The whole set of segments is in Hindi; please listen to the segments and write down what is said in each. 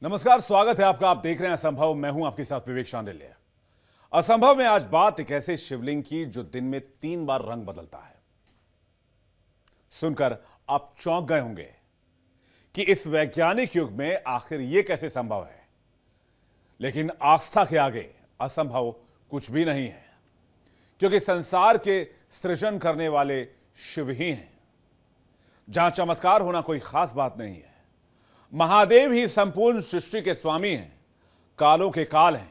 नमस्कार, स्वागत है आपका। आप देख रहे हैं असंभव। मैं हूं आपके साथ विवेक शांडिल्य। असंभव में आज बात एक ऐसे शिवलिंग की जो दिन में 3 बार रंग बदलता है। सुनकर आप चौंक गए होंगे कि इस वैज्ञानिक युग में आखिर यह कैसे संभव है। लेकिन आस्था के आगे असंभव कुछ भी नहीं है, क्योंकि संसार के सृजन करने वाले शिव ही हैं। जहां चमत्कार होना कोई खास बात नहीं है। महादेव ही संपूर्ण सृष्टि के स्वामी हैं, कालों के काल हैं।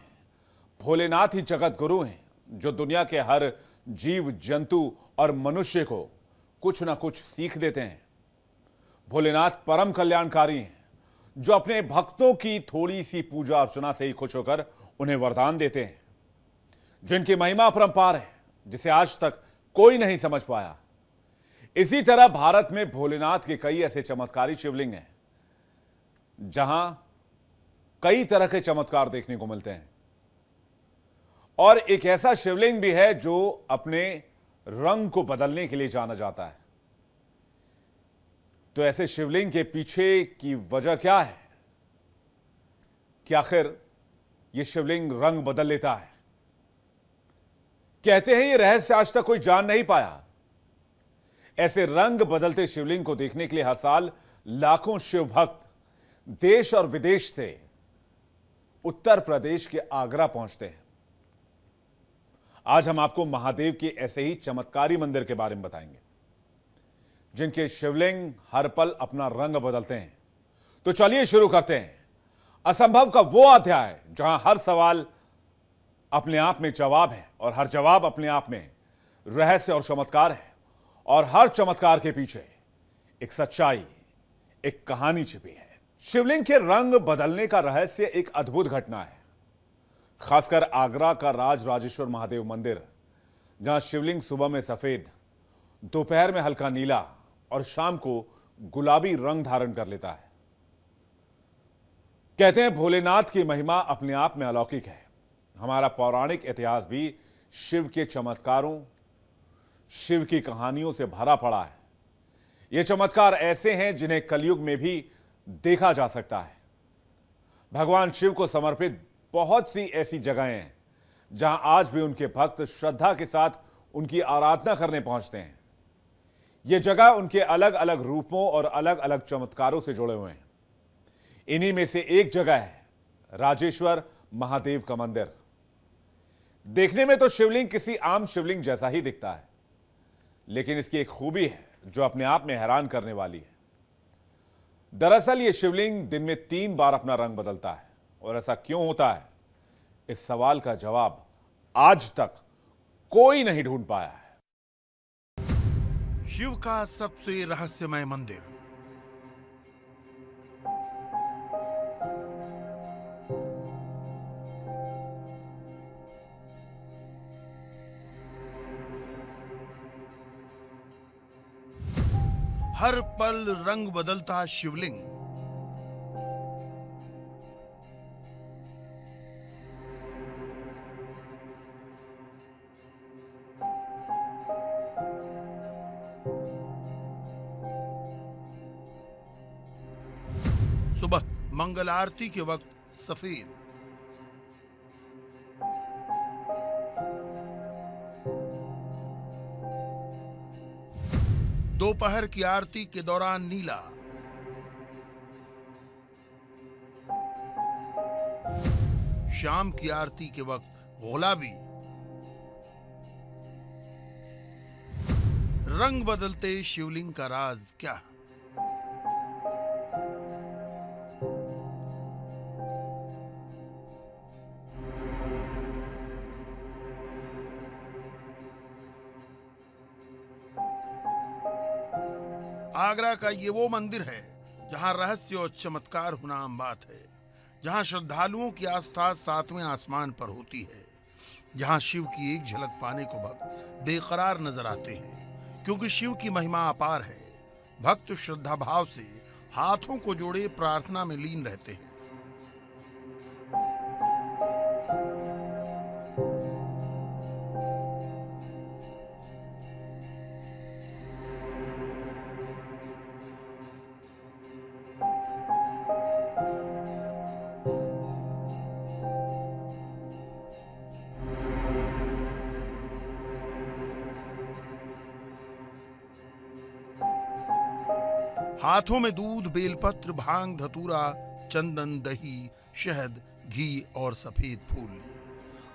भोलेनाथ ही जगत गुरु हैं, जो दुनिया के हर जीव जंतु और मनुष्य को कुछ ना कुछ सीख देते हैं। भोलेनाथ परम कल्याणकारी हैं, जो अपने भक्तों की थोड़ी सी पूजा अर्चना से ही खुश होकर उन्हें वरदान देते हैं। जिनकी महिमा अपरंपार है, जिसे आज तक कोई नहीं समझ पाया। इसी तरह भारत में भोलेनाथ के कई ऐसे चमत्कारी शिवलिंग हैं, जहां कई तरह के चमत्कार देखने को मिलते हैं। और एक ऐसा शिवलिंग भी है जो अपने रंग को बदलने के लिए जाना जाता है। तो ऐसे शिवलिंग के पीछे की वजह क्या है कि आखिर यह शिवलिंग रंग बदल लेता है? कहते हैं यह रहस्य आज तक कोई जान नहीं पाया। ऐसे रंग बदलते शिवलिंग को देखने के लिए हर साल लाखों शिव भक्त देश और विदेश से उत्तर प्रदेश के आगरा पहुंचते हैं। आज हम आपको महादेव के ऐसे ही चमत्कारी मंदिर के बारे में बताएंगे, जिनके शिवलिंग हर पल अपना रंग बदलते हैं। तो चलिए शुरू करते हैं असंभव का वो अध्याय, जहां हर सवाल अपने आप में जवाब है और हर जवाब अपने आप में रहस्य और चमत्कार है। और हर चमत्कार के पीछे एक सच्चाई, एक कहानी छिपी है। शिवलिंग के रंग बदलने का रहस्य एक अद्भुत घटना है। खासकर आगरा का राज राजेश्वर महादेव मंदिर, जहां शिवलिंग सुबह में सफेद, दोपहर में हल्का नीला और शाम को गुलाबी रंग धारण कर लेता है। कहते हैं भोलेनाथ की महिमा अपने आप में अलौकिक है। हमारा पौराणिक इतिहास भी शिव के चमत्कारों, शिव की कहानियों से भरा पड़ा है। ये चमत्कार ऐसे हैं जिन्हें कलयुग में भी देखा जा सकता है। भगवान शिव को समर्पित बहुत सी ऐसी जगहें हैं जहां आज भी उनके भक्त श्रद्धा के साथ उनकी आराधना करने पहुंचते हैं। ये जगह उनके अलग अलग रूपों और अलग अलग चमत्कारों से जुड़े हुए हैं। इन्हीं में से एक जगह है राजेश्वर महादेव का मंदिर। देखने में तो शिवलिंग किसी आम शिवलिंग जैसा ही दिखता है, लेकिन इसकी एक खूबी है जो अपने आप में हैरान करने वाली है। दरअसल यह शिवलिंग दिन में 3 बार अपना रंग बदलता है। और ऐसा क्यों होता है, इस सवाल का जवाब आज तक कोई नहीं ढूंढ पाया है। शिव का सबसे रहस्यमय मंदिर। हर पल रंग बदलता शिवलिंग। सुबह मंगल आरती के वक्त सफेद, दोपहर की आरती के दौरान नीला, शाम की आरती के वक्त गुलाबी। रंग बदलते शिवलिंग का राज क्या? आगरा का ये वो मंदिर है जहां रहस्य और चमत्कार होना आम बात है, जहां श्रद्धालुओं की आस्था 7वें आसमान पर होती है, जहां शिव की एक झलक पाने को भक्त बेकरार नजर आते हैं, क्योंकि शिव की महिमा अपार है। भक्त श्रद्धा भाव से हाथों को जोड़े प्रार्थना में लीन रहते हैं। हाथों में दूध, बेलपत्र, भांग, धतूरा, चंदन, दही, शहद, घी और सफेद फूल लिए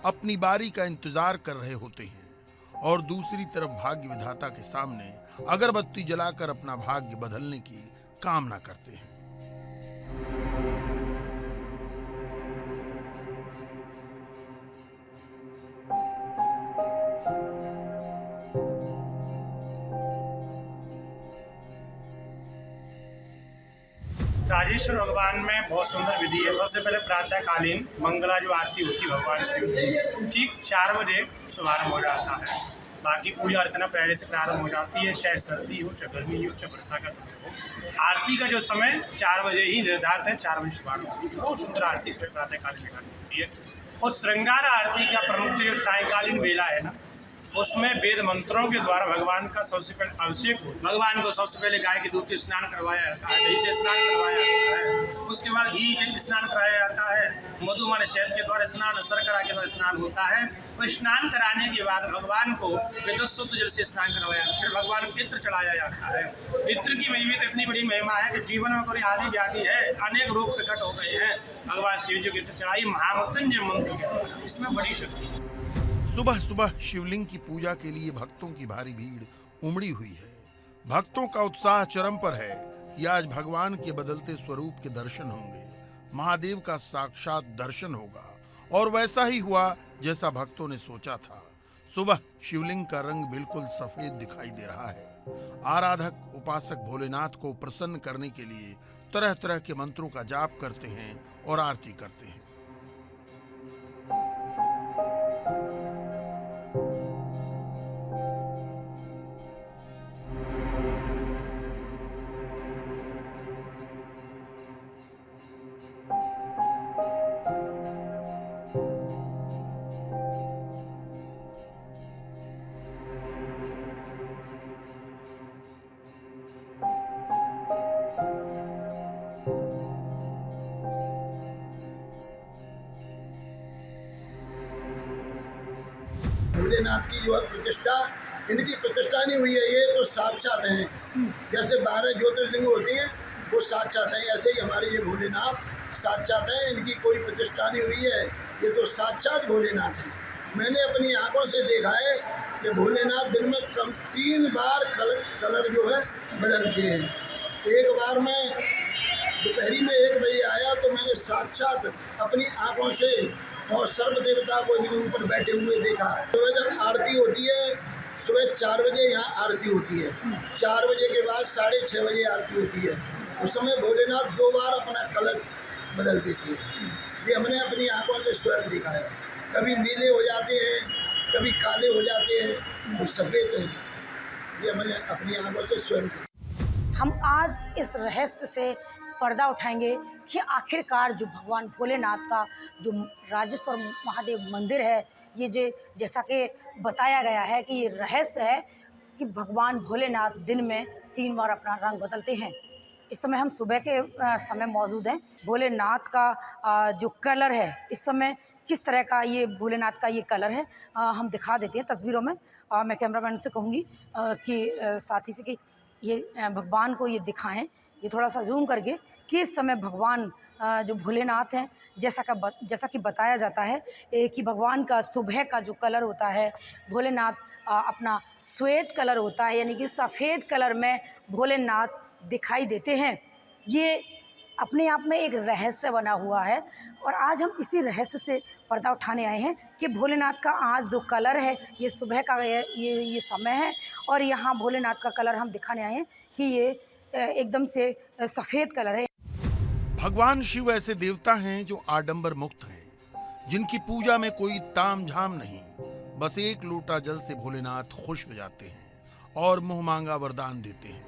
अपनी बारी का इंतजार कर रहे होते हैं और दूसरी तरफ भाग्य विधाता के सामने अगरबत्ती जलाकर अपना भाग्य बदलने की कामना करते हैं। राजेश्वर भगवान में बहुत सुंदर विधि है। सबसे पहले प्रातःकालीन मंगला जो आरती होती है भगवान शिव की, ठीक 4 बजे शुभारंभ हो जाता है। बाकी पूजा अर्चना पहले से प्रारंभ हो जाती है, चाहे सर्दी हो, चाहे गर्मी हो, चाहे वर्षा का समय हो। आरती का जो समय 4 बजे ही निर्धारित है, 4 बजे शुभारंभ होती है। बहुत सुंदर आरती सुबह प्रातःकालीन होती है। और श्रृंगार आरती का प्रमुख जो सायंकालीन बेला है ना, उसमें वेद मंत्रों के द्वारा भगवान का सबसे पहले अभिषेक हो। भगवान को सबसे पहले गाय के दूध से स्नान करवाया जाता है, दही से स्नान करवाया जाता है, उसके बाद घी के स्नान कराया जाता है, मधु माने शहद के द्वारा स्नान, शर्करा के द्वारा स्नान होता है। और स्नान कराने के बाद भगवान को विद्युत जल से स्नान करवाया जाता है। फिर भगवान को इत्र चढ़ाया जाता है। इत्र की महिमा तो इतनी बड़ी महिमा है कि जीवन में कोई आदि व्याधि है, अनेक रोग प्रकट हो गए हैं, भगवान शिव जी को इत्र चढ़ाई महामृत्युंजय मंत्र के द्वारा। इसमें बड़ी शक्ति है। सुबह सुबह शिवलिंग की पूजा के लिए भक्तों की भारी भीड़ उमड़ी हुई है। भक्तों का उत्साह चरम पर है कि आज भगवान के बदलते स्वरूप के दर्शन होंगे, महादेव का साक्षात दर्शन होगा। और वैसा ही हुआ जैसा भक्तों ने सोचा था। सुबह शिवलिंग का रंग बिल्कुल सफेद दिखाई दे रहा है। आराधक उपासक भोलेनाथ को प्रसन्न करने के लिए तरह तरह के मंत्रों का जाप करते हैं और आरती करते हैं। भोलेनाथ की जो है प्रतिष्ठा, इनकी प्रतिष्ठा नहीं हुई है, ये तो साक्षात हैं। जैसे 12 ज्योतिर्लिंग होती हैं वो साक्षात हैं, ऐसे ही हमारे ये भोलेनाथ साक्षात हैं। इनकी कोई प्रतिष्ठा नहीं हुई है, ये तो साक्षात भोलेनाथ हैं। मैंने अपनी आंखों से देखा है कि भोलेनाथ दिन में कम 3 बार कलर जो है बदलते हैं। एक बार मैं दोपहरी में 1 बजे आया तो मैंने साक्षात अपनी आंखों से और सर्व देवता को इनके ऊपर बैठे हुए देखा। सुबह जब आरती होती है, सुबह 4 बजे यहाँ आरती होती है, 4 बजे के बाद 6:30 बजे आरती होती है। उस समय भोलेनाथ 2 बार अपना कलर बदल देते हैं। ये हमने अपनी आंखों से स्वयं देखा है। कभी नीले हो जाते हैं, कभी काले हो जाते हैं, और सफ़ेद हैं। ये हमने अपनी आंखों से स्वयं देखा। हम आज इस रहस्य से पर्दा उठाएंगे कि आखिरकार जो भगवान भोलेनाथ का जो राजेश्वर महादेव मंदिर है, ये जो जैसा कि बताया गया है कि ये रहस्य है कि भगवान भोलेनाथ दिन में 3 बार अपना रंग बदलते हैं। इस समय हम सुबह के समय मौजूद हैं। भोलेनाथ का जो कलर है इस समय किस तरह का, ये भोलेनाथ का ये कलर है, हम दिखा देते हैं तस्वीरों में। मैं कैमरामैन से कहूँगी कि साथी से कि ये भगवान को ये दिखाएं, ये थोड़ा सा जूम करके, कि इस समय भगवान जो भोलेनाथ हैं, जैसा कि बताया जाता है कि भगवान का सुबह का जो कलर होता है, भोलेनाथ अपना श्वेत कलर होता है, यानी कि सफ़ेद कलर में भोलेनाथ दिखाई देते हैं। ये अपने आप में एक रहस्य बना हुआ है और आज हम इसी रहस्य से पर्दा उठाने आए हैं कि भोलेनाथ का आज जो कलर है, ये सुबह का ये समय है और यहाँ भोलेनाथ का कलर हम दिखाने आए हैं कि ये एकदम से सफ़ेद कलर है। भगवान शिव ऐसे देवता हैं जो आडंबर मुक्त हैं, जिनकी पूजा में कोई ताम झाम नहीं। बस 1 लोटा जल से भोलेनाथ खुश हो जाते हैं और मुंह मांगा वरदान देते हैं।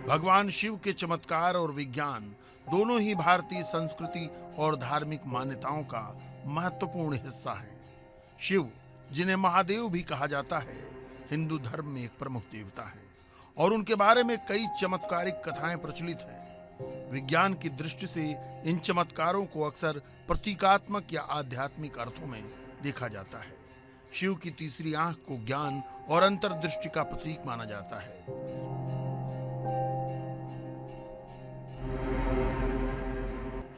भगवान शिव के चमत्कार और विज्ञान दोनों ही भारतीय संस्कृति और धार्मिक मान्यताओं का महत्वपूर्ण हिस्सा हैं। शिव, जिन्हें महादेव भी कहा जाता है, हिंदू धर्म में एक प्रमुख देवता हैं और उनके बारे में कई चमत्कारिक कथाएं प्रचलित हैं। विज्ञान की दृष्टि से इन चमत्कारों को अक्सर प्रतीकात्मक या आध्यात्मिक अर्थों में देखा जाता है। शिव की तीसरी आंख को ज्ञान और अंतर्दृष्टि का प्रतीक माना जाता है।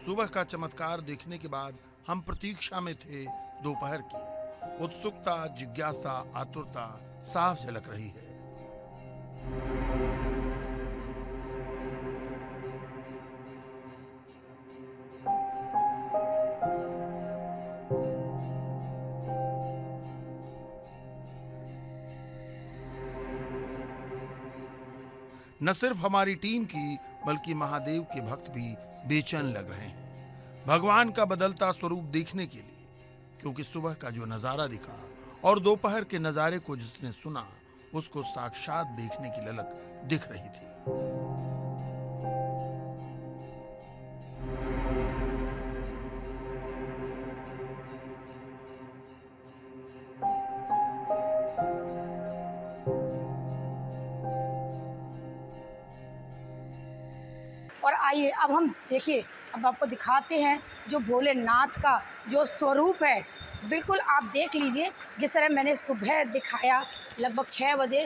सुबह का चमत्कार देखने के बाद हम प्रतीक्षा में थे दोपहर की। उत्सुकता, जिज्ञासा, आतुरता साफ झलक रही है। न सिर्फ हमारी टीम की बल्कि महादेव के भक्त भी बेचैन लग रहे हैं भगवान का बदलता स्वरूप देखने के लिए, क्योंकि सुबह का जो नजारा दिखा और दोपहर के नजारे को जिसने सुना उसको साक्षात देखने की ललक दिख रही थी। और आइए अब हम देखिए, अब आपको दिखाते हैं जो भोलेनाथ का जो स्वरूप है। बिल्कुल आप देख लीजिए, जिस तरह मैंने सुबह दिखाया लगभग 6 बजे।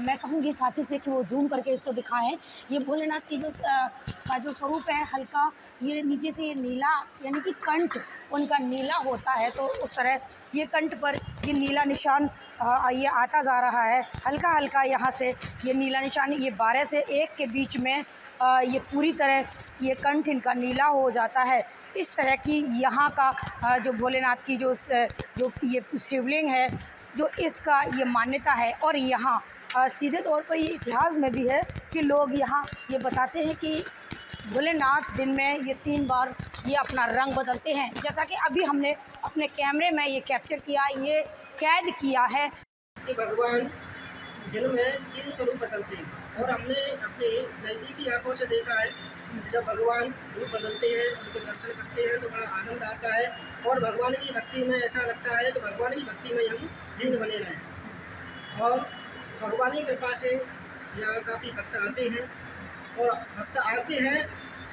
मैं कहूँगी साथी से कि वो जूम करके इसको दिखाएं। ये भोलेनाथ की का जो स्वरूप है हल्का, ये नीचे से ये नीला, यानी कि कंठ उनका नीला होता है, तो उस तरह ये कंठ पर ये नीला निशान ये आता जा रहा है हल्का हल्का। यहाँ से ये नीला निशान, ये 12 से 1 के बीच में ये पूरी तरह ये कंठ इनका नीला हो जाता है। इस तरह की यहाँ का जो भोलेनाथ की जो ये शिवलिंग है, जो इसका ये मान्यता है। और यहाँ सीधे तौर पर ये इतिहास में भी है कि लोग यहाँ ये बताते हैं कि भोलेनाथ दिन में ये 3 बार ये अपना रंग बदलते हैं। जैसा कि अभी हमने अपने कैमरे में ये कैप्चर किया, ये कैद किया है कि भगवान दिन में 3 स्वरूप बदलते हैं। और हमने अपने नज़दीकी आंखों से देखा है, जब भगवान रूप बदलते हैं, उनके दर्शन करते हैं तो बड़ा आनंद आता है। और भगवान की भक्ति में ऐसा लगता है कि भगवान की भक्ति में हम लीन बने रहें। और भगवान की कृपा से यहाँ काफ़ी भक्त आते हैं, और भक्त आते हैं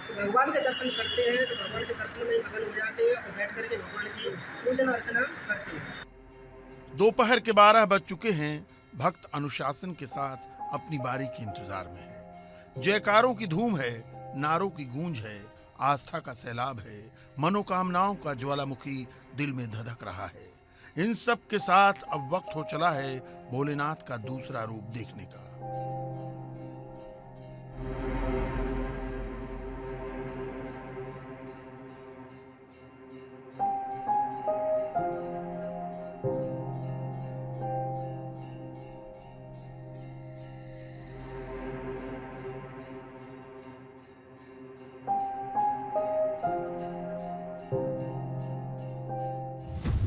तो भगवान के दर्शन करते हैं, तो भगवान के दर्शन में मगन हो जाते हैं और बैठ करके भगवान की पूजन अर्चना करते हैं। दोपहर के 12 बज चुके हैं। भक्त अनुशासन के साथ अपनी बारी के इंतजार में है। जयकारों की धूम है, नारों की गूंज है, आस्था का सैलाब है, मनोकामनाओं का ज्वालामुखी दिल में धधक रहा है। इन सब के साथ अब वक्त हो चला है भोलेनाथ का दूसरा रूप देखने का।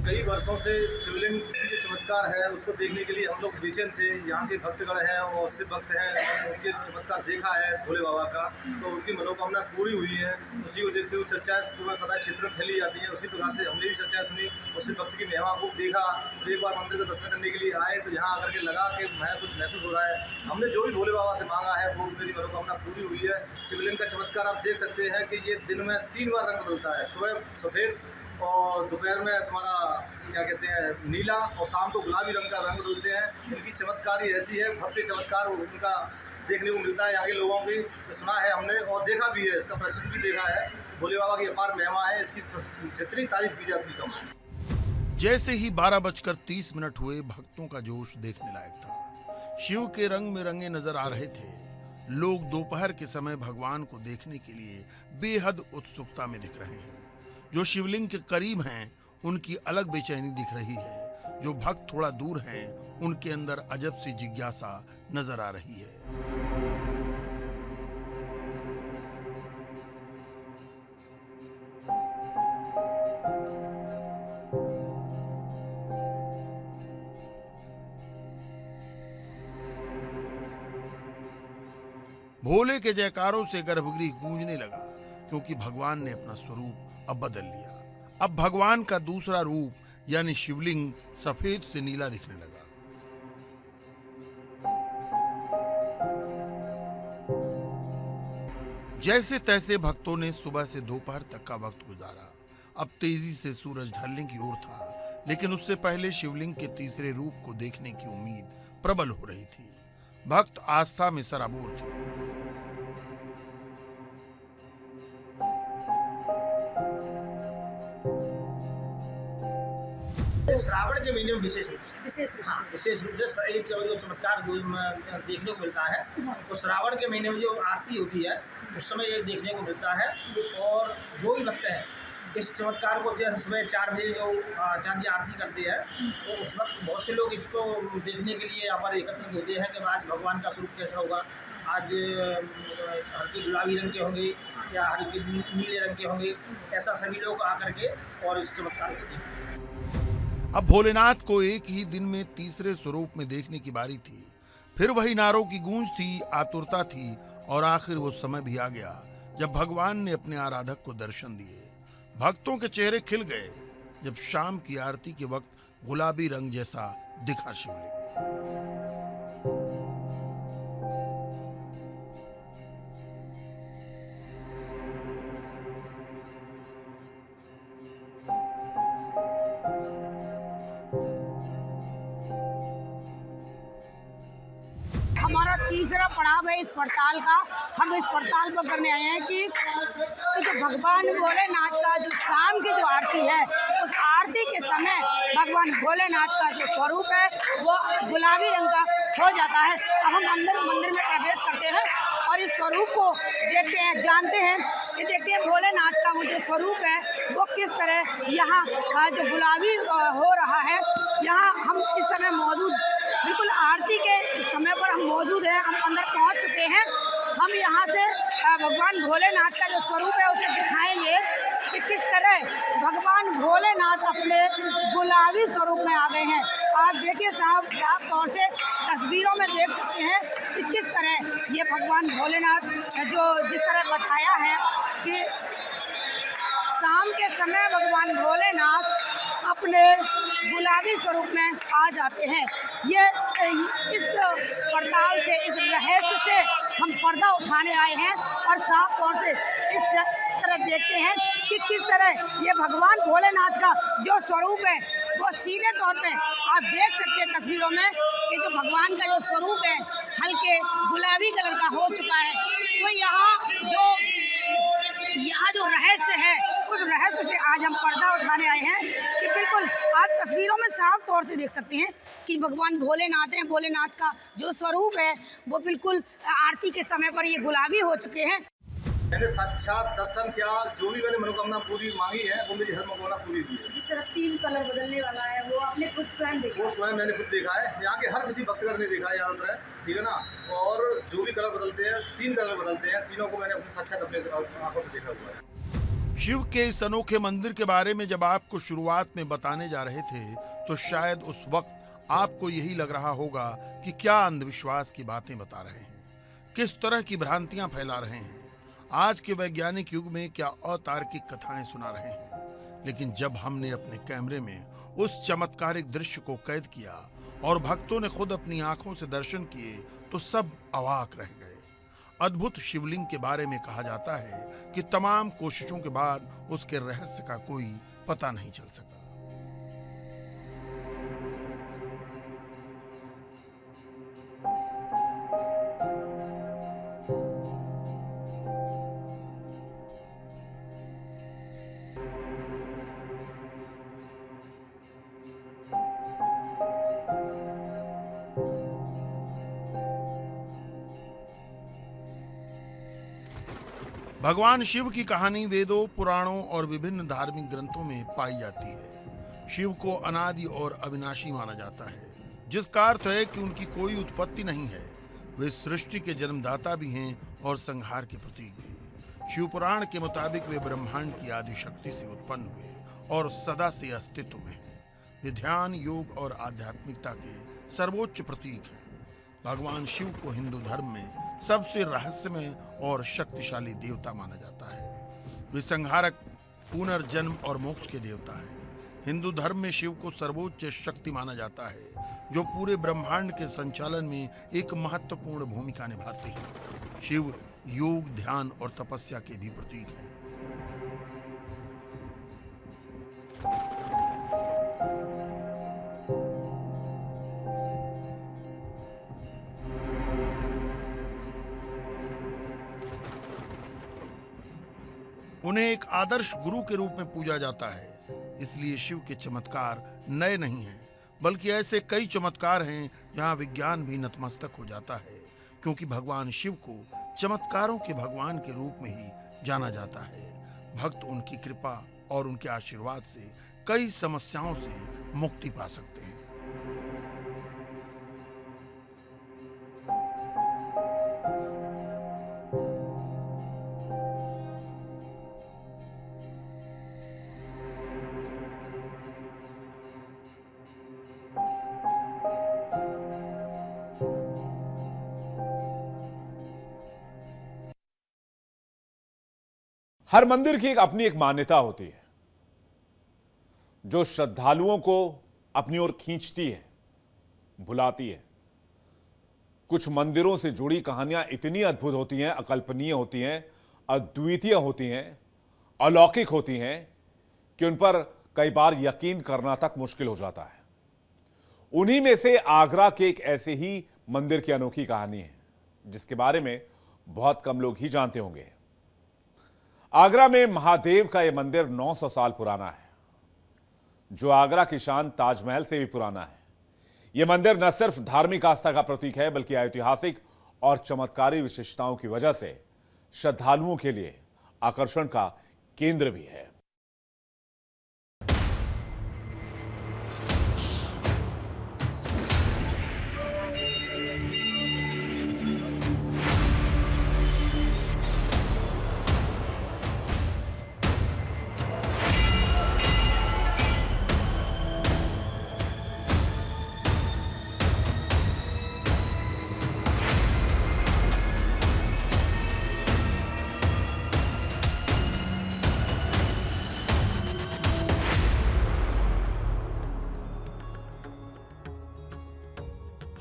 कई वर्षों से शिवलिंग की जो चमत्कार है उसको देखने के लिए हम लोग बेचैन थे। यहाँ के भक्तगण हैं और शिव भक्त हैं, उनके चमत्कार देखा है भोले बाबा का, तो उनकी मनोकामना पूरी हुई है। उसी को देखते हुए चर्चाएं तुम्हें पता है क्षेत्र में फैली जाती हैं। उसी प्रकार से हमने भी चर्चाएं सुनी और शिव भक्त की महिमा को देखा। तो एक बार मंदिर का दर्शन करने के लिए आए तो यहाँ आकर के लगा कि मैं कुछ महसूस हो रहा है। हमने जो भी भोले बाबा से मांगा है वो मेरी मनोकामना पूरी हुई है। शिवलिंग का चमत्कार आप देख सकते हैं कि ये दिन में 3 बार रंग बदलता है, सुबह सफ़ेद और दोपहर में तुम्हारा क्या कहते हैं नीला, और शाम को गुलाबी रंग का रंग बदलते हैं। इनकी चमत्कार ही ऐसी है, भव्य चमत्कार उनका देखने को मिलता है। यहाँ के लोगों की तो सुना है हमने और देखा भी है, इसका प्रसिद्ध भी देखा है। भोले बाबा की अपार महिमा है, इसकी जितनी तारीफ की जाती कम है। जैसे ही 12:30 हुए, भक्तों का जोश देखने लायक था। शिव के रंग में रंगे नजर आ रहे थे। लोग दोपहर के समय भगवान को देखने के लिए बेहद उत्सुकता में दिख रहे हैं। जो शिवलिंग के करीब हैं उनकी अलग बेचैनी दिख रही है। जो भक्त थोड़ा दूर हैं उनके अंदर अजब सी जिज्ञासा नजर आ रही है। भोले के जयकारों से गर्भगृह गूंजने लगा, क्योंकि भगवान ने अपना स्वरूप अब बदल लिया। अब भगवान का दूसरा रूप यानी शिवलिंग सफेद से नीला दिखने लगा। जैसे तैसे भक्तों ने सुबह से दोपहर तक का वक्त गुजारा। अब तेजी से सूरज ढलने की ओर था, लेकिन उससे पहले शिवलिंग के तीसरे रूप को देखने की उम्मीद प्रबल हो रही थी। भक्त आस्था में सराबोर थे। श्रावण के महीने में विशेष रूप से एक जो चमत्कार देखने को मिलता है, तो श्रावण के महीने में जो आरती होती है उस समय ये देखने को मिलता है। और जो भी भक्त हैं इस चमत्कार को जैसे सुबह 4 बजे जो चांद की आरती करते हैं, तो उस वक्त बहुत से लोग इसको देखने के लिए यहाँ पर एकत्रित होते हैं कि आज भगवान का स्वरूप कैसा होगा, आज हल्के गुलाबी रंग के होंगे या हल्के नीले रंग के होंगे, ऐसा सभी लोग आकर के और इस चमत्कार को देखते हैं। अब भोलेनाथ को एक ही दिन में तीसरे स्वरूप में देखने की बारी थी। फिर वही नारों की गूंज थी, आतुरता थी, और आखिर वो समय भी आ गया जब भगवान ने अपने आराधक को दर्शन दिए। भक्तों के चेहरे खिल गए जब शाम की आरती के वक्त गुलाबी रंग जैसा दिखा शिवलिंग। हमारा तीसरा पड़ाव है इस पड़ताल का। हम इस पड़ताल पर करने आए हैं कि जो भगवान भोलेनाथ का जो शाम की जो आरती है, उस आरती के समय भगवान भोलेनाथ का जो स्वरूप है वो गुलाबी रंग का हो जाता है। अब हम अंदर मंदिर में प्रवेश करते हैं और इस स्वरूप को देखते हैं, जानते हैं कि देखते हैं भोलेनाथ का वो जो स्वरूप है वो किस तरह यहाँ जो गुलाबी हो रहा है। यहाँ हम इस समय मौजूद, बिल्कुल आरती के समय पर हम मौजूद हैं, हम अंदर पहुँच चुके हैं। हम यहाँ से भगवान भोलेनाथ का जो स्वरूप है उसे दिखाएंगे कि किस तरह भगवान भोलेनाथ अपने गुलाबी स्वरूप में आ गए हैं। आप देखिए साफ तौर से तस्वीरों में देख सकते हैं कि किस तरह ये भगवान भोलेनाथ जो जिस तरह बताया है कि शाम के समय भगवान भोलेनाथ अपने गुलाबी स्वरूप में आ जाते हैं। ये इस पड़ताल से, इस रहस्य से हम पर्दा उठाने आए हैं और साफ तौर से इस तरह देखते हैं कि किस तरह ये भगवान भोलेनाथ का जो स्वरूप है वो सीधे तौर पे आप देख सकते हैं तस्वीरों में कि जो भगवान का जो स्वरूप है हल्के गुलाबी कलर का हो चुका है। तो यहाँ जो रहस्य है उस रहस्य से आज हम पर्दा उठाने आए हैं कि बिल्कुल आप तस्वीरों में साफ तौर से देख सकते हैं कि भगवान भोलेनाथ हैं। भोलेनाथ का जो स्वरूप है वो बिल्कुल आरती के समय पर ये गुलाबी हो चुके हैं। मैंने साक्षात दर्शन किया, जो भी मैंने मनोकामना पूरी मांगी है वो मेरी हर मनोकामना पूरी हुई है। जिस तरह 3 कलर बदलने वाला है वो आपने खुद स्वयं देखा? वो स्वयं मैंने खुद देखा है, यहाँ के हर किसी भक्तगण ने देखा है, याद है, ठीक है ना। और जो भी कलर बदलते हैं, 3 कलर बदलते हैं, तीनों को मैंने अपने साक्षात अपने आंखों से देखा हुआ है। शिव के इस अनोखे मंदिर के बारे में जब आपको शुरुआत में बताने जा रहे थे तो शायद उस वक्त आपको यही लग रहा होगा कि क्या अंधविश्वास की बातें बता रहे हैं, किस तरह की भ्रांतियां फैला रहे हैं, आज के वैज्ञानिक युग में क्या अतार्किक कथाएं सुना रहे हैं। लेकिन जब हमने अपने कैमरे में उस चमत्कारिक दृश्य को कैद किया और भक्तों ने खुद अपनी आंखों से दर्शन किए तो सब अवाक रह गए। अद्भुत शिवलिंग के बारे में कहा जाता है कि तमाम कोशिशों के बाद उसके रहस्य का कोई पता नहीं चल सका। भगवान शिव की कहानी वेदों, पुराणों और विभिन्न धार्मिक ग्रंथों में पाई जाती है। शिव को अनादि और अविनाशी माना जाता है, जिसका अर्थ है कि उनकी कोई उत्पत्ति नहीं है। वे सृष्टि के जन्मदाता भी हैं और संहार के प्रतीक भी। शिव पुराण के मुताबिक वे ब्रह्मांड की आदि शक्ति से उत्पन्न हुए और सदा से अस्तित्व में हैं। वे ध्यान, योग और आध्यात्मिकता के सर्वोच्च प्रतीक हैं। भगवान शिव को हिंदू धर्म में सबसे रहस्यमय और शक्तिशाली देवता माना जाता है। वे संहारक, पुनर्जन्म और मोक्ष के देवता हैं। हिंदू धर्म में शिव को सर्वोच्च शक्ति माना जाता है, जो पूरे ब्रह्मांड के संचालन में एक महत्वपूर्ण भूमिका निभाते हैं। शिव योग, ध्यान और तपस्या के भी प्रतीक हैं। उन्हें एक आदर्श गुरु के रूप में पूजा जाता है। इसलिए शिव के चमत्कार नए नहीं हैं, बल्कि ऐसे कई चमत्कार हैं जहां विज्ञान भी नतमस्तक हो जाता है, क्योंकि भगवान शिव को चमत्कारों के भगवान के रूप में ही जाना जाता है। भक्त उनकी कृपा और उनके आशीर्वाद से कई समस्याओं से मुक्ति पा सकते हैं। हर मंदिर की अपनी एक मान्यता होती है जो श्रद्धालुओं को अपनी ओर खींचती है, बुलाती है। कुछ मंदिरों से जुड़ी कहानियां इतनी अद्भुत होती हैं, अकल्पनीय होती हैं, अद्वितीय होती हैं, अलौकिक होती हैं कि उन पर कई बार यकीन करना तक मुश्किल हो जाता है। उन्हीं में से आगरा के एक ऐसे ही मंदिर की अनोखी कहानी है जिसके बारे में बहुत कम लोग ही जानते होंगे। आगरा में महादेव का यह मंदिर 900 साल पुराना है, जो आगरा की शान ताजमहल से भी पुराना है। यह मंदिर न सिर्फ धार्मिक आस्था का प्रतीक है, बल्कि ऐतिहासिक और चमत्कारी विशेषताओं की वजह से श्रद्धालुओं के लिए आकर्षण का केंद्र भी है।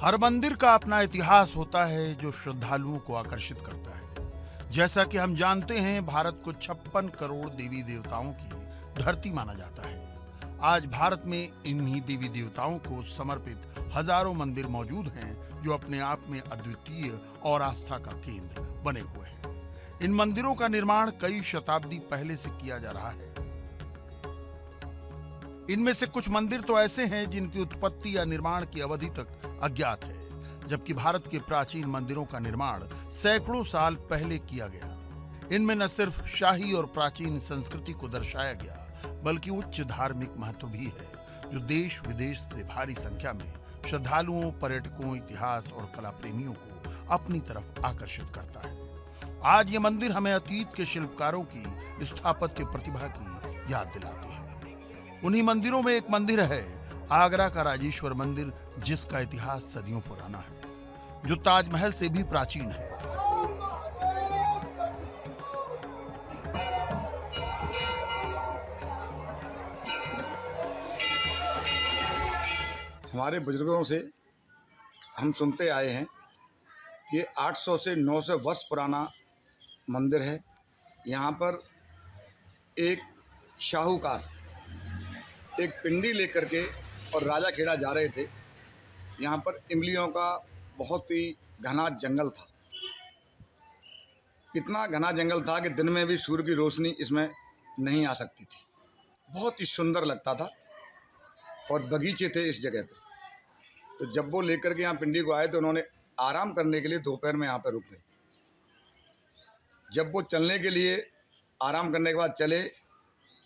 हर मंदिर का अपना इतिहास होता है जो श्रद्धालुओं को आकर्षित करता है। जैसा कि हम जानते हैं, भारत को 56 करोड़ देवी देवताओं की धरती माना जाता है। आज भारत में इन्हीं देवी देवताओं को समर्पित हजारों मंदिर मौजूद हैं जो अपने आप में अद्वितीय और आस्था का केंद्र बने हुए हैं। इन मंदिरों का निर्माण कई शताब्दी पहले से किया जा रहा है। इनमें से कुछ मंदिर तो ऐसे हैं जिनकी उत्पत्ति या निर्माण की अवधि तक अज्ञात है, जबकि भारत के प्राचीन मंदिरों का निर्माण सैकड़ों साल पहले किया गया। इनमें न सिर्फ शाही और प्राचीन संस्कृति को दर्शाया गया, बल्कि उच्च धार्मिक महत्व भी है जो देश विदेश से भारी संख्या में श्रद्धालुओं, पर्यटकों, इतिहास और कला प्रेमियों को अपनी तरफ आकर्षित करता है। आज ये मंदिर हमें अतीत के शिल्पकारों की स्थापत्य प्रतिभा की याद दिलाते हैं। उन्हीं मंदिरों में एक मंदिर है आगरा का राजेश्वर मंदिर, जिसका इतिहास सदियों पुराना है, जो ताजमहल से भी प्राचीन है। हमारे बुजुर्गों से हम सुनते आए हैं कि 800 से 900 वर्ष पुराना मंदिर है। यहाँ पर एक शाहूकार एक पिंडी लेकर के और राजा खेड़ा जा रहे थे। यहाँ पर इमलियों का बहुत ही घना जंगल था। इतना घना जंगल था कि दिन में भी सूर्य की रोशनी इसमें नहीं आ सकती थी। बहुत ही सुंदर लगता था और बगीचे थे इस जगह पे। तो जब वो लेकर के यहाँ पिंडी को आए तो उन्होंने आराम करने के लिए दोपहर में यहाँ पर रुक गए। जब वो चलने के लिए आराम करने के बाद चले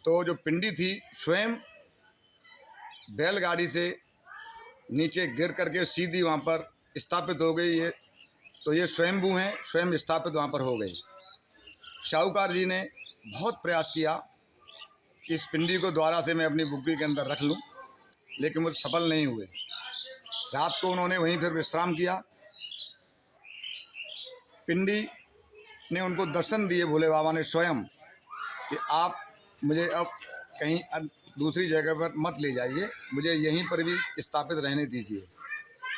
तो जो पिंडी थी स्वयं बैलगाड़ी से नीचे गिर करके सीधी वहाँ पर स्थापित हो गई। ये स्वयंभू हैं, स्वयं स्थापित वहाँ पर हो गई। शाहूकार जी ने बहुत प्रयास किया कि इस पिंडी को द्वारा से मैं अपनी बुग्गी के अंदर रख लूँ, लेकिन वो सफल नहीं हुए। रात को उन्होंने वहीं फिर विश्राम किया। पिंडी ने उनको दर्शन दिए, भोले बाबा ने स्वयं, कि आप मुझे अब कहीं दूसरी जगह पर मत ले जाइए, मुझे यहीं पर भी स्थापित रहने दीजिए।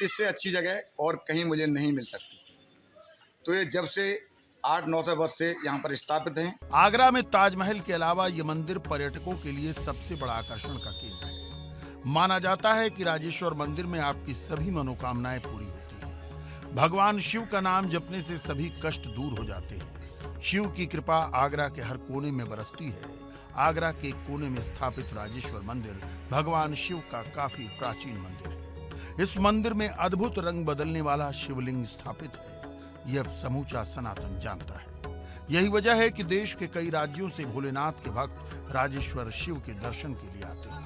इससे अच्छी जगह और कहीं मुझे नहीं मिल सकती। तो ये जब से 8-9 वर्ष से यहाँ पर स्थापित हैं। आगरा में ताजमहल के अलावा ये मंदिर पर्यटकों के लिए सबसे बड़ा आकर्षण का केंद्र है। माना जाता है कि राजेश्वर मंदिर में आपकी सभी मनोकामनाएं पूरी होती हैं। भगवान शिव का नाम जपने से सभी कष्ट दूर हो जाते हैं। शिव की कृपा आगरा के हर कोने में बरसती है। आगरा के एक कोने में स्थापित राजेश्वर मंदिर भगवान शिव का काफी प्राचीन मंदिर है। इस मंदिर में अद्भुत रंग बदलने वाला शिवलिंग स्थापित है। यह समूचा सनातन जानता है। यही वजह है कि देश के कई राज्यों से भोलेनाथ के भक्त राजेश्वर शिव के दर्शन के लिए आते हैं।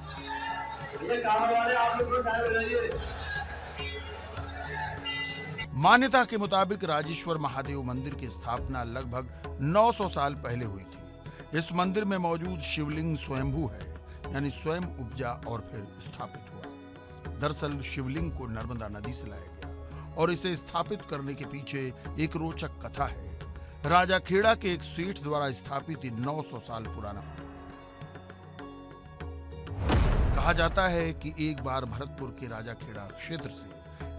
मान्यता के मुताबिक राजेश्वर महादेव मंदिर की स्थापना लगभग 900 साल पहले हुई थी। इस मंदिर में मौजूद शिवलिंग स्वयंभू है, यानी स्वयं उपजा और फिर स्थापित हुआ। दरअसल शिवलिंग को नर्मदा नदी से लाया गया और इसे स्थापित करने के पीछे एक रोचक कथा है। राजा खेड़ा के एक सेठ द्वारा स्थापित 900 साल पुराना। कहा जाता है कि एक बार भरतपुर के राजा खेड़ा क्षेत्र से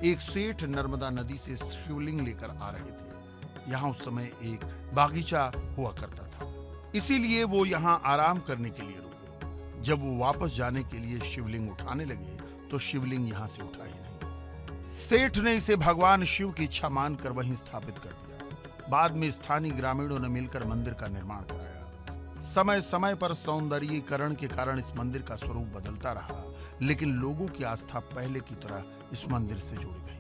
एक सेठ नर्मदा नदी से शिवलिंग लेकर आ रहे थे। यहाँ उस समय एक बागीचा हुआ करता था, इसीलिए वो यहाँ आराम करने के लिए रुके। जब वो वापस जाने के लिए शिवलिंग उठाने लगे तो शिवलिंग यहाँ से उठा ही नहीं। सेठ ने इसे भगवान शिव की इच्छा मानकर वहीं स्थापित कर दिया। बाद में स्थानीय ग्रामीणों ने मिलकर मंदिर का निर्माण कराया। समय समय पर सौंदर्यीकरण के कारण इस मंदिर का स्वरूप बदलता रहा, लेकिन लोगों की आस्था पहले की तरह इस मंदिर से जुड़ी रही।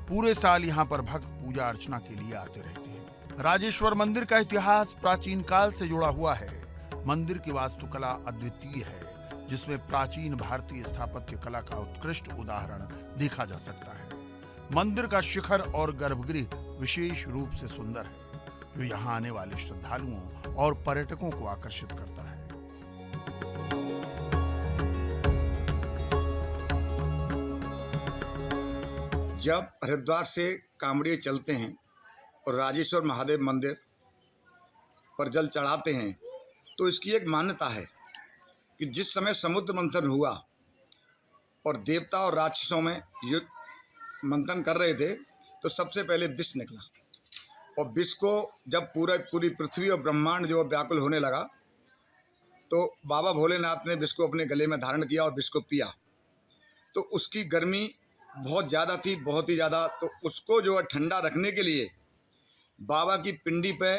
पूरे साल यहाँ पर भक्त पूजा अर्चना के लिए आते रहते हैं। राजेश्वर मंदिर का इतिहास प्राचीन काल से जुड़ा हुआ है। मंदिर की वास्तुकला अद्वितीय है, जिसमें प्राचीन भारतीय स्थापत्य कला का उत्कृष्ट उदाहरण देखा जा सकता है। मंदिर का शिखर और गर्भगृह विशेष रूप से सुंदर है, जो यहाँ आने वाले श्रद्धालुओं और पर्यटकों को आकर्षित करता है। जब हरिद्वार से कांवड़िए चलते हैं और राजेश्वर महादेव मंदिर पर जल चढ़ाते हैं, तो इसकी एक मान्यता है कि जिस समय समुद्र मंथन हुआ और देवता और राक्षसों में युद्ध मंथन कर रहे थे, तो सबसे पहले विष निकला। और विष को जब पूरी पृथ्वी और ब्रह्मांड जो व्याकुल होने लगा, तो बाबा भोलेनाथ ने विष को अपने गले में धारण किया और विष को पिया। तो उसकी गर्मी बहुत ज़्यादा थी, बहुत ही ज़्यादा। तो उसको जो है ठंडा रखने के लिए बाबा की पिंडी पे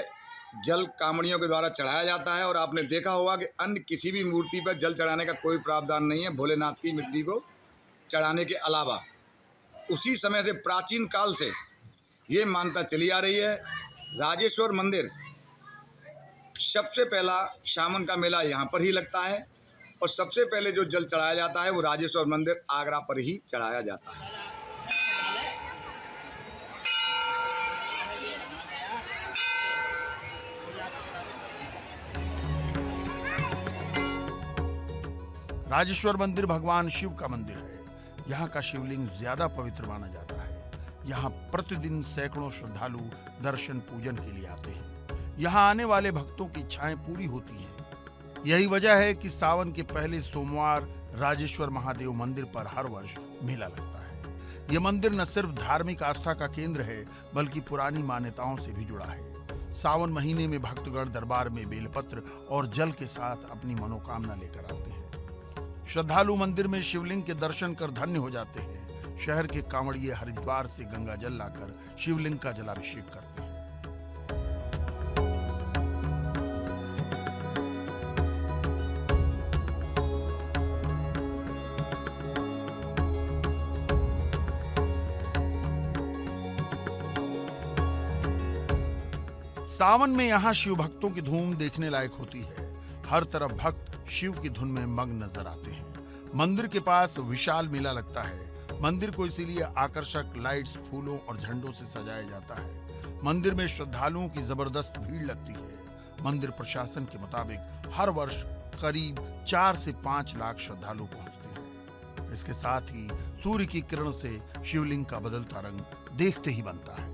जल कांवड़ियों के द्वारा चढ़ाया जाता है। और आपने देखा होगा कि अन्य किसी भी मूर्ति पर जल चढ़ाने का कोई प्रावधान नहीं है भोलेनाथ की मिट्टी को चढ़ाने के अलावा। उसी समय से प्राचीन काल से ये मान्यता चली आ रही है। राजेश्वर मंदिर सबसे पहला सावन का मेला यहाँ पर ही लगता है, और सबसे पहले जो जल चढ़ाया जाता है वो राजेश्वर मंदिर आगरा पर ही चढ़ाया जाता है। राजेश्वर मंदिर भगवान शिव का मंदिर है। यहाँ का शिवलिंग ज्यादा पवित्र माना जाता है। यहाँ प्रतिदिन सैकड़ों श्रद्धालु दर्शन पूजन के लिए आते हैं। यहाँ आने वाले भक्तों की इच्छाएं पूरी होती हैं। यही वजह है कि सावन के पहले सोमवार राजेश्वर महादेव मंदिर पर हर वर्ष मेला लगता है। यह मंदिर न सिर्फ धार्मिक आस्था का केंद्र है, बल्कि पुरानी मान्यताओं से भी जुड़ा है। सावन महीने में भक्तगण दरबार में बेलपत्र और जल के साथ अपनी मनोकामना लेकर आते हैं। श्रद्धालु मंदिर में शिवलिंग के दर्शन कर धन्य हो जाते हैं। शहर के कांवड़िए हरिद्वार से गंगा जल लाकर शिवलिंग का जलाभिषेक करते हैं। सावन में यहाँ शिव भक्तों की धूम देखने लायक होती है। हर तरफ भक्त शिव की धुन में मग्न नजर आते हैं। मंदिर के पास विशाल मेला लगता है। मंदिर को इसीलिए आकर्षक लाइट्स, फूलों और झंडों से सजाया जाता है। मंदिर में श्रद्धालुओं की जबरदस्त भीड़ लगती है। मंदिर प्रशासन के मुताबिक हर वर्ष करीब 4 से 5 लाख श्रद्धालु पहुंचते हैं। इसके साथ ही सूर्य की किरण से शिवलिंग का बदलता रंग देखते ही बनता है।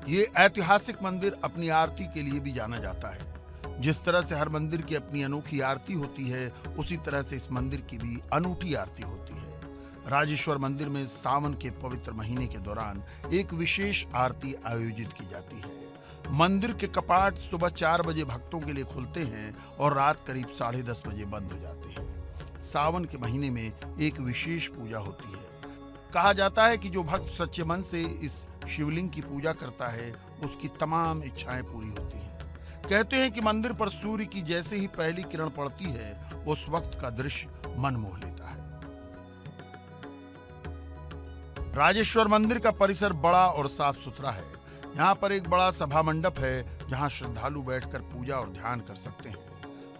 ये ऐतिहासिक मंदिर अपनी आरती के लिए भी जाना जाता है। जिस तरह से हर मंदिर की अपनी अनोखी आरती होती है, उसी तरह से इस मंदिर की भी अनूठी आरती होती है। राजेश्वर मंदिर में सावन के पवित्र महीने के दौरान एक विशेष आरती आयोजित की जाती है। मंदिर के कपाट सुबह 4 बजे भक्तों के लिए खुलते हैं और रात करीब 10:30 बजे बंद हो जाते हैं। सावन के महीने में एक विशेष पूजा होती है। कहा जाता है कि जो भक्त सच्चे मन से इस शिवलिंग की पूजा करता है, उसकी तमाम इच्छाएं पूरी होती हैं। कहते हैं कि मंदिर पर सूर्य की जैसे ही पहली किरण पड़ती है, उस वक्त का दृश्य मन मोह लेता है। राजेश्वर मंदिर का परिसर बड़ा और साफ सुथरा है। यहाँ पर एक बड़ा सभा मंडप है, जहाँ श्रद्धालु बैठकर पूजा और ध्यान कर सकते हैं।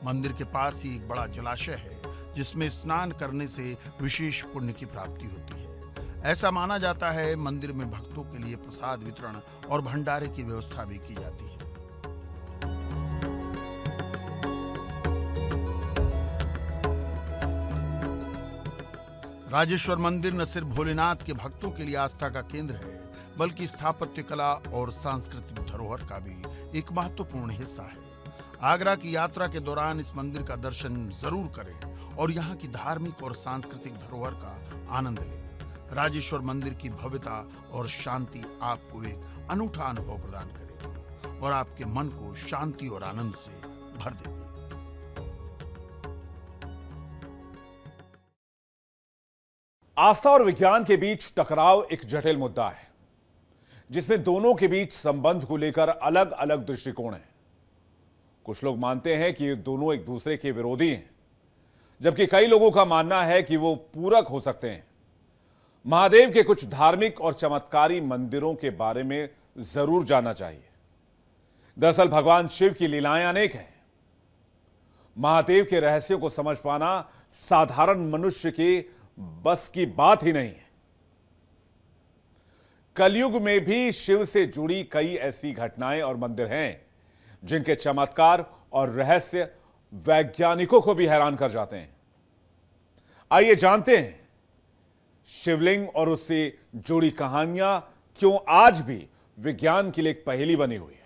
मंदिर के पास ही एक बड़ा जलाशय है, जिसमें स्नान करने से विशेष पुण्य की प्राप्ति होती है। ऐसा माना जाता है मंदिर में भक्तों के लिए प्रसाद वितरण और भंडारे की व्यवस्था भी की जाती है। राजेश्वर मंदिर न सिर्फ भोलेनाथ के भक्तों के लिए आस्था का केंद्र है, बल्कि स्थापत्य कला और सांस्कृतिक धरोहर का भी एक महत्वपूर्ण हिस्सा है। आगरा की यात्रा के दौरान इस मंदिर का दर्शन जरूर करें और यहाँ की धार्मिक और सांस्कृतिक धरोहर का आनंद लें। राजेश्वर मंदिर की भव्यता और शांति आपको एक अनूठा अनुभव प्रदान करेगी और आपके मन को शांति और आनंद से भर देगी। आस्था और विज्ञान के बीच टकराव एक जटिल मुद्दा है, जिसमें दोनों के बीच संबंध को लेकर अलग अलग दृष्टिकोण हैं। कुछ लोग मानते हैं कि ये दोनों एक दूसरे के विरोधी हैं, जबकि कई लोगों का मानना है कि वो पूरक हो सकते हैं। महादेव के कुछ धार्मिक और चमत्कारी मंदिरों के बारे में जरूर जानना चाहिए। दरअसल भगवान शिव की लीलाएं अनेक हैं। महादेव के रहस्यों को समझ पाना साधारण मनुष्य के बस की बात ही नहीं है। कलयुग में भी शिव से जुड़ी कई ऐसी घटनाएं और मंदिर हैं, जिनके चमत्कार और रहस्य वैज्ञानिकों को भी हैरान कर जाते हैं। आइए जानते हैं शिवलिंग और उससे जुड़ी कहानियां क्यों आज भी विज्ञान के लिए एक पहेली बनी हुई है।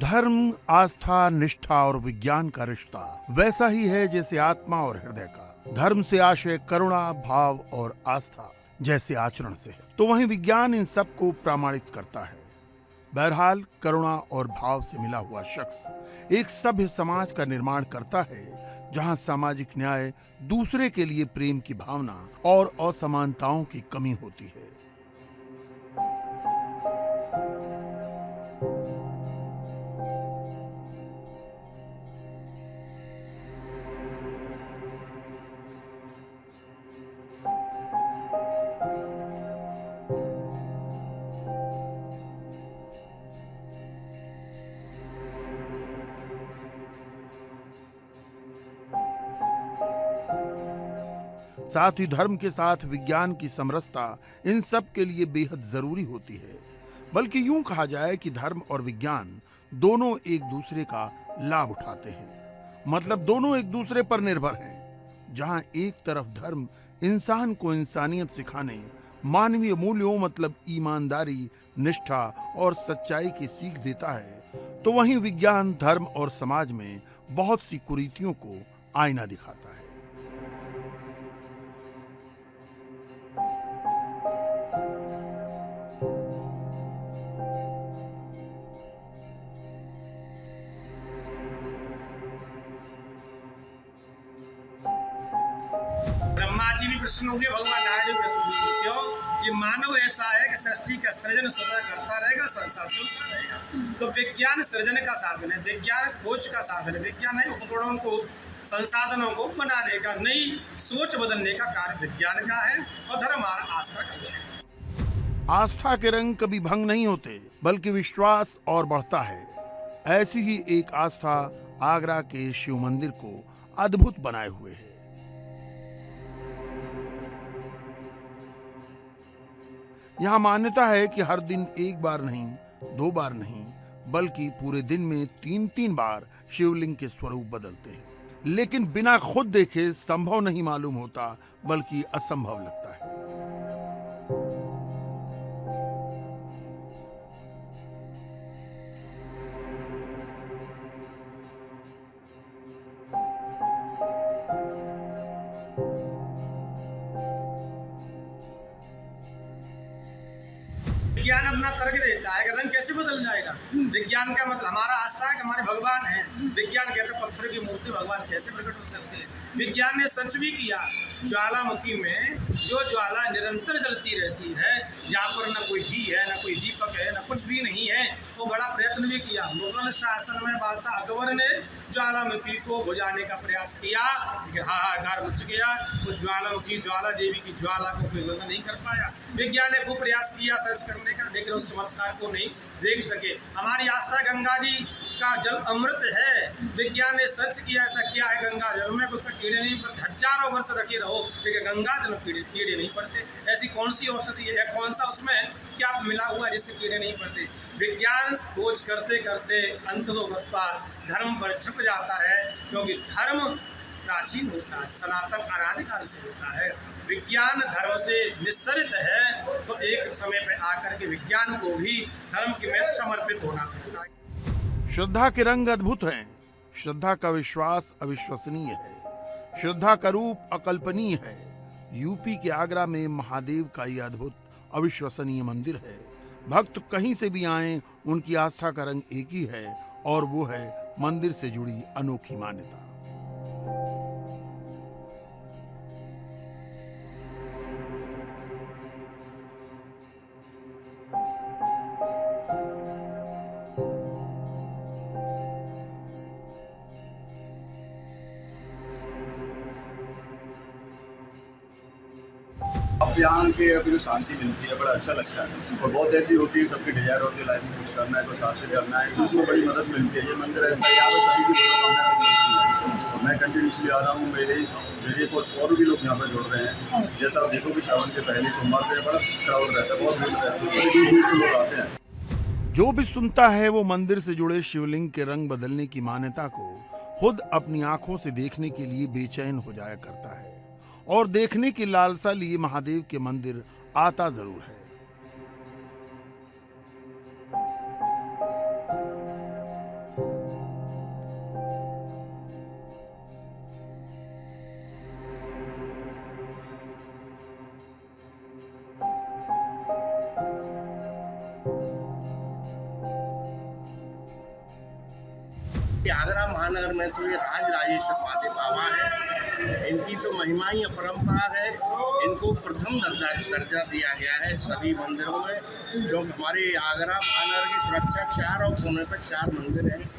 धर्म, आस्था, निष्ठा और विज्ञान का रिश्ता वैसा ही है जैसे आत्मा और हृदय का। धर्म से आशय करुणा, भाव और आस्था जैसे आचरण से है, तो वहीं विज्ञान इन सब को प्रमाणित करता है। बहरहाल करुणा और भाव से मिला हुआ शख्स एक सभ्य समाज का निर्माण करता है, जहां सामाजिक न्याय, दूसरे के लिए प्रेम की भावना और असमानताओं की कमी होती है। साथ ही धर्म के साथ विज्ञान की समरसता इन सब के लिए बेहद जरूरी होती है। बल्कि यूं कहा जाए कि धर्म और विज्ञान दोनों एक दूसरे का लाभ उठाते हैं, मतलब दोनों एक दूसरे पर निर्भर हैं। जहां एक तरफ धर्म इंसान को इंसानियत सिखाने, मानवीय मूल्यों मतलब ईमानदारी, निष्ठा और सच्चाई की सीख देता है, तो वहीं विज्ञान धर्म और समाज में बहुत सी कुरीतियों को आईना दिखाता है। ब्रह्मा जी भी प्रसन्न होंगे, भगवान नारायण भी प्रसन्न होंगे। क्यों? ये मानव ऐसा है कि सृष्टि का सृजन स्वतः करता रहेगा, संसार चलता रहेगा। तो विज्ञान सृजन का साधन है, विज्ञान खोज का साधन है, विज्ञान है उपकरणों को, संसाधनों को बनाने का, नई सोच बदलने का कार्य विज्ञान का है और धर्म और आस्था का विषय। आस्था के रंग कभी भंग नहीं होते, बल्कि विश्वास और बढ़ता है। ऐसी ही एक आस्था आगरा के शिव मंदिर को अद्भुत बनाए हुए है। यहाँ मान्यता है कि हर दिन एक बार नहीं, 2 बार नहीं, बल्कि पूरे दिन में 3-3 बार शिवलिंग के स्वरूप बदलते हैं। लेकिन बिना खुद देखे संभव नहीं मालूम होता, बल्कि असंभव लगता है। विज्ञान अपना तर्क देता है कि रंग कैसे बदल जाएगा। विज्ञान का मतलब हमारा आस्था है कि हमारे भगवान है। विज्ञान कहते हैं पत्थर की मूर्ति भगवान कैसे प्रकट हो सकते हैं। विज्ञान ने सर्च भी किया, ज्वालामुखी में जो ज्वाला निरंतर जलती रहती है, जहाँ पर न कोई घी है, न कोई दीपक है, न कुछ भी नहीं है, वो बड़ा प्रयत्न भी किया। मुगल शासन में बादशाह अकबर ने ज्वालामुखी को बुझाने का प्रयास किया, हाहाकार मच गया। उस ज्वालामुखी ज्वाला देवी की ज्वाला को कोई बंद नहीं कर पाया। विज्ञान ने खूब प्रयास किया सर्च करने का, लेकिन उस चमत्कार को नहीं देख सके। हमारी आस्था गंगा जी का जल अमृत है। विज्ञान ने सर्च किया ऐसा क्या है गंगा जल में, उसमें कीड़े नहीं पड़ते। हजारों वर्ष रखे रहो लेकिन गंगा जल में कीड़े नहीं पड़ते। ऐसी कौन सी औषधि है, कौन सा उसमें क्या मिला हुआ है जिससे कीड़े नहीं पड़ते। विज्ञान खोज करते करते अंततोगत्वा धर्म पर झुक जाता है, क्योंकि धर्म प्राचीन होता है, सनातन अनादिकाल से होता है। विज्ञान धर्म से निस्सरित है, तो एक समय पे आकर के विज्ञान को भी धर्म के में समर्पित होना पड़ता है। श्रद्धा के रंग अद्भुत हैं। श्रद्धा का विश्वास अविश्वसनीय है। श्रद्धा का रूप अकल्पनीय है। यूपी के आगरा में महादेव का यह अद्भुत अविश्वसनीय मंदिर है। भक्त कहीं से भी आए, उनकी आस्था का रंग एक ही है, और वो है मंदिर से जुड़ी अनोखी मान्यता। अब यहाँ के अभी जो शांति मिलती है बड़ा अच्छा लगता है। और बहुत ऐसी होती है, सबकी डिजायर होती है लाइफ में कुछ करना है, कुछ हासिल करना है, उसमें बड़ी मदद मिलती है। ये मंदिर ऐसा है, यहाँ पर सभी की मनोकामना मिलती है। और मैं कंटिन्यूसली आ रहा हूँ, मेरे जरिए कुछ और भी लोग यहाँ पर जुड़ रहे हैं। जैसा आप देखो कि श्रावण के पहले सोमवार पे बड़ा क्राउड रहता है, बहुत भीड़ रहती है, बड़ी दूर से लोग आते हैं। जो भी सुनता है वो मंदिर से जुड़े शिवलिंग के रंग बदलने की मान्यता को खुद अपनी आंखों से देखने के लिए बेचैन हो जाया करता है, और देखने की लालसा लिए महादेव के मंदिर आता जरूर है। आगरा महानगर में तो ये राजराजेश्वर महादेव बाबा है। इनकी तो महिमा ही अपरंपार है। इनको प्रथम दर्जा दिया गया है सभी मंदिरों में। जो हमारे आगरा महानगर की सुरक्षा चारों कोने पर 4 मंदिर हैं,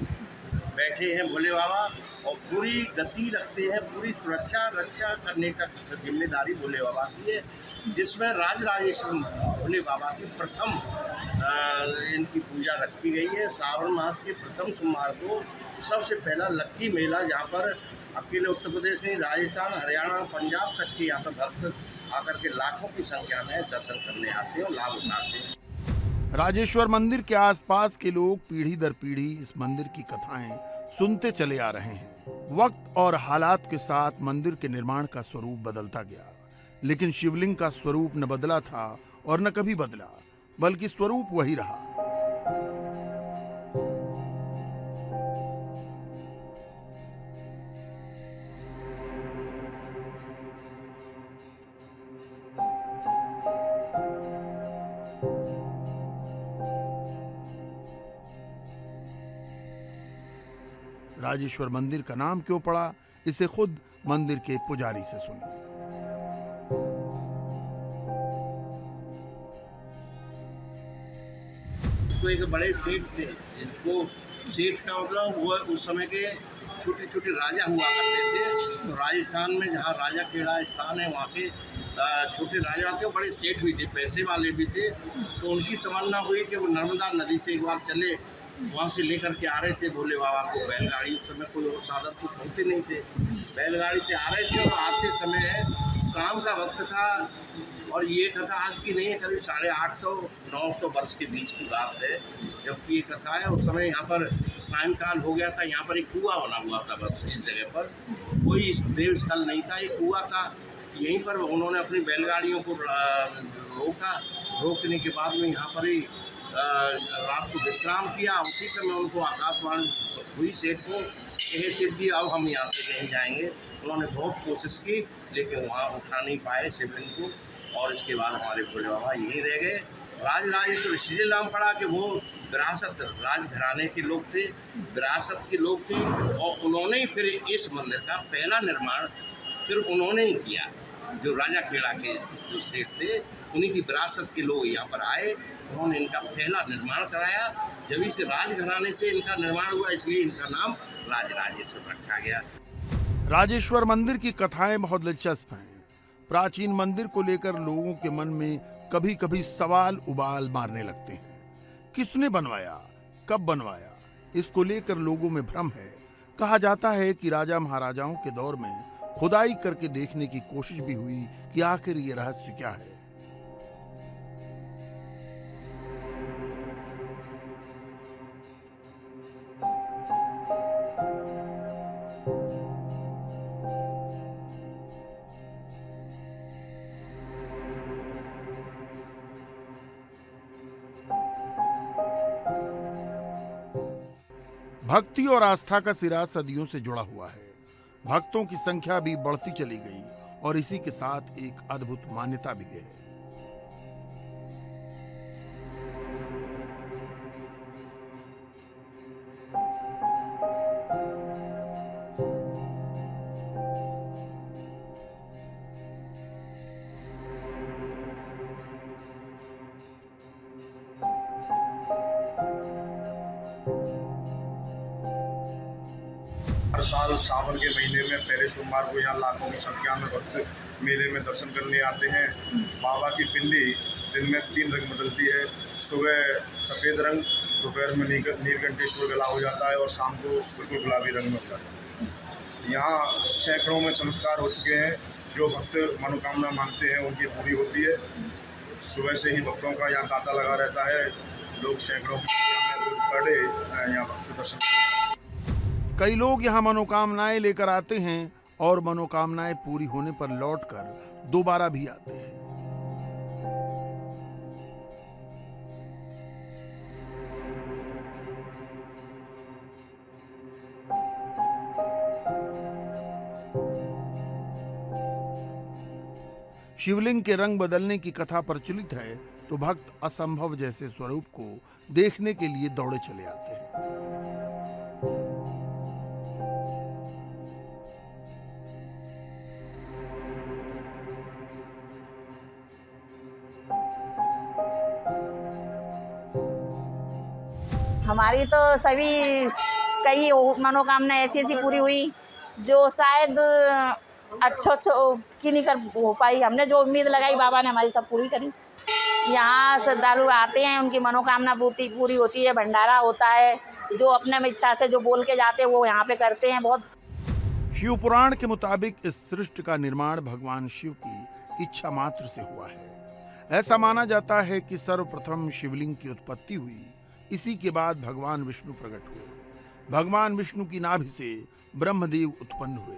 बैठे हैं भोले बाबा, और पूरी गति रखते हैं, पूरी सुरक्षा रक्षा करने का जिम्मेदारी भोले बाबा की है। जिसमें राजराजेश्वर भोले बाबा की प्रथम इनकी पूजा रखी गई है। श्रावण मास के प्रथम सोमवार को सबसे पहला लक्की मेला, जहाँ पर अकेले उत्तर प्रदेश नहीं, राजस्थान, हरियाणा, पंजाब तक के यहाँ पर भक्त आकर के लाखों की संख्या में दर्शन करने आते हैं और लाभ उठाते हैं। राजेश्वर मंदिर के आसपास के लोग पीढ़ी दर पीढ़ी इस मंदिर की कथाएं सुनते चले आ रहे हैं। वक्त और हालात के साथ मंदिर के निर्माण का स्वरूप बदलता गया, लेकिन शिवलिंग का स्वरूप न बदला था और न कभी बदला, बल्कि स्वरूप वही रहा। राजेश्वर मंदिर का नाम क्यों पड़ा, इसे खुद मंदिर के पुजारी से सुनिए। एक बड़े सेठ थे, जिनको सेठ का मतलब वो उस समय के छोटे छोटे राजा हुआ करते थे। तो राजस्थान में जहाँ राजा खेड़ा स्थान है, वहाँ के छोटे राजा थे, बड़े सेठ भी थे, पैसे वाले भी थे। तो उनकी तमन्ना हुई कि वो नर्मदा नदी से एक बार चले। वहाँ से लेकर के आ रहे थे भोले बाबा को बैलगाड़ी। उस समय कोई और साधन तो होते नहीं थे, बैलगाड़ी से आ रहे थे। और आते समय शाम का वक्त था, और ये कथा आज की नहीं है, करीब 850-900 वर्ष के बीच की बात है जबकि ये कथा है। उस समय यहाँ पर सायंकाल हो गया था। यहाँ पर एक कुआं बना हुआ था, बस इस जगह पर कोई देव स्थल नहीं था, एक कुआं था। यहीं पर उन्होंने अपनी बैलगाड़ियों को रोका। रोकने के बाद में यहाँ पर ही रात को विश्राम किया। उसी समय उनको आकाशवाणी हुई सेठ को, हे सेठ जी अब हम यहाँ से नहीं जाएंगे। उन्होंने बहुत कोशिश की लेकिन वहाँ उठा नहीं पाए शिवलिंग को, और इसके बाद हमारे भोले बाबा यहीं रह गए। राजराजेश्वर इसलिए नाम पड़ा कि वो विरासत राजघराने के लोग थे, विरासत के लोग थे। और उन्होंने ही फिर इस मंदिर का पहला निर्माण फिर उन्होंने ही किया। जो राजा खेड़ा के जो सेठ थे, उन्हीं की विरासत के लोग यहाँ पर आए, उन्होंने इनका पहला निर्माण कराया। जब से राजघराने से इनका निर्माण हुआ, इसलिए इनका नाम राजराजेश्वर रखा गया। राजेश्वर मंदिर की कथाएं बहुत दिलचस्प हैं। प्राचीन मंदिर को लेकर लोगों के मन में कभी कभी सवाल उबाल मारने लगते हैं। किसने बनवाया, कब बनवाया, इसको लेकर लोगों में भ्रम है। कहा जाता है कि राजा महाराजाओं के दौर में खुदाई करके देखने की कोशिश भी हुई कि आखिर ये रहस्य क्या है। भक्ति और आस्था का सिरा सदियों से जुड़ा हुआ है। भक्तों की संख्या भी बढ़ती चली गई और इसी के साथ एक अद्भुत मान्यता भी है। हर साल सावन के महीने में पहले सोमवार को यहाँ लाखों की संख्या में भक्त मेले में दर्शन करने आते हैं। बाबा की पिंडी दिन में 3 रंग बदलती है। सुबह सफ़ेद रंग, दोपहर में नीलकंठेश्वर गला हो जाता है और शाम को बिल्कुल गुलाबी रंग में होता है। यहाँ सैकड़ों में चमत्कार हो चुके हैं। जो भक्त मनोकामना मांगते हैं उनकी पूरी होती है। सुबह से ही भक्तों का यहाँ तांता लगा रहता है। लोग सैकड़ों की संख्या में पर डे यहाँ भक्त दर्शन करते हैं। कई लोग यहाँ मनोकामनाएं लेकर आते हैं और मनोकामनाएं पूरी होने पर लौटकर दोबारा भी आते हैं। शिवलिंग के रंग बदलने की कथा प्रचलित है तो भक्त असंभव जैसे स्वरूप को देखने के लिए दौड़े चले आते हैं। हमारी तो सभी कई मनोकामना ऐसी पूरी हुई जो शायद अच्छो की नहीं कर हो पाई। हमने जो उम्मीद लगाई बाबा ने हमारी सब पूरी करी। यहाँ श्रद्धालु आते हैं, उनकी मनोकामना पूरी होती है। भंडारा होता है, जो अपने इच्छा से जो बोल के जाते हैं वो यहाँ पे करते हैं। बहुत शिव पुराण के मुताबिक इस सृष्टि का निर्माण भगवान शिव की इच्छा मात्र से हुआ है। ऐसा माना जाता है कि सर्वप्रथम शिवलिंग की उत्पत्ति हुई, इसी के बाद भगवान विष्णु प्रकट हुए। भगवान विष्णु की नाभि से ब्रह्मदेव उत्पन्न हुए।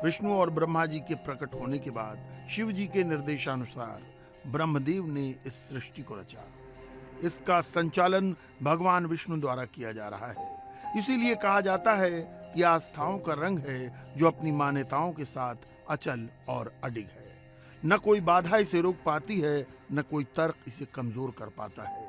विष्णु और ब्रह्मा जी के प्रकट होने के बाद शिव जी के निर्देशानुसार ब्रह्मदेव ने इस सृष्टि को रचा। इसका संचालन भगवान विष्णु द्वारा किया जा रहा है। इसीलिए कहा जाता है कि आस्थाओं का रंग है जो अपनी मान्यताओं के साथ अचल और अडिग है। न कोई बाधा इसे रोक पाती है, न कोई तर्क इसे कमजोर कर पाता है।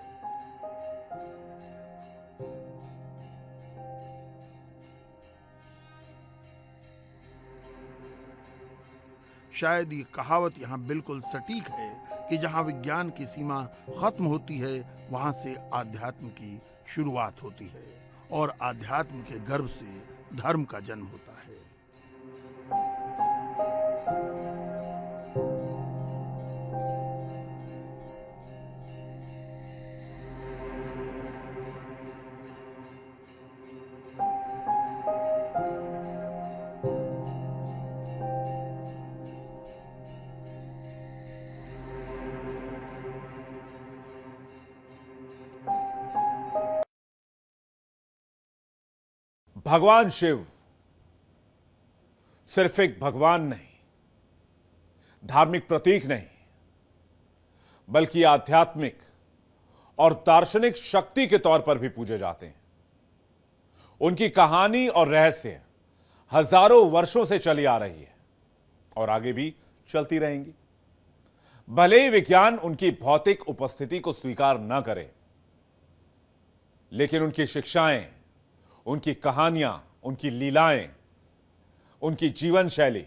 शायद ये कहावत यहाँ बिल्कुल सटीक है कि जहाँ विज्ञान की सीमा खत्म होती है वहाँ से आध्यात्म की शुरुआत होती है और आध्यात्म के गर्भ से धर्म का जन्म होता है। भगवान शिव सिर्फ एक भगवान नहीं, धार्मिक प्रतीक नहीं, बल्कि आध्यात्मिक और दार्शनिक शक्ति के तौर पर भी पूजे जाते हैं। उनकी कहानी और रहस्य हजारों वर्षों से चली आ रही है और आगे भी चलती रहेंगी। भले ही विज्ञान उनकी भौतिक उपस्थिति को स्वीकार न करे, लेकिन उनकी शिक्षाएं, उनकी कहानियां, उनकी लीलाएं, उनकी जीवन शैली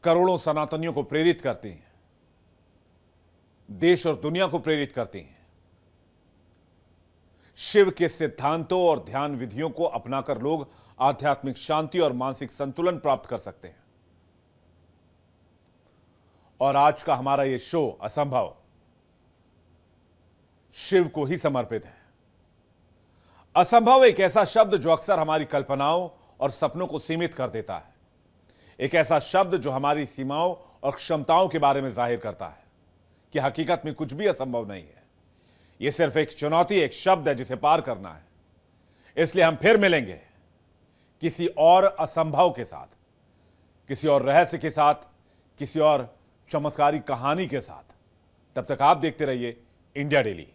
करोड़ों सनातनियों को प्रेरित करती हैं, देश और दुनिया को प्रेरित करती हैं। शिव के सिद्धांतों और ध्यान विधियों को अपनाकर लोग आध्यात्मिक शांति और मानसिक संतुलन प्राप्त कर सकते हैं। और आज का हमारा यह शो असंभव शिव को ही समर्पित है। असंभव एक ऐसा शब्द जो अक्सर हमारी कल्पनाओं और सपनों को सीमित कर देता है, एक ऐसा शब्द जो हमारी सीमाओं और क्षमताओं के बारे में जाहिर करता है कि हकीकत में कुछ भी असंभव नहीं है। यह सिर्फ एक चुनौती, एक शब्द है जिसे पार करना है। इसलिए हम फिर मिलेंगे किसी और असंभव के साथ, किसी और रहस्य के साथ, किसी और चमत्कारी कहानी के साथ। तब तक आप देखते रहिए इंडिया डेली।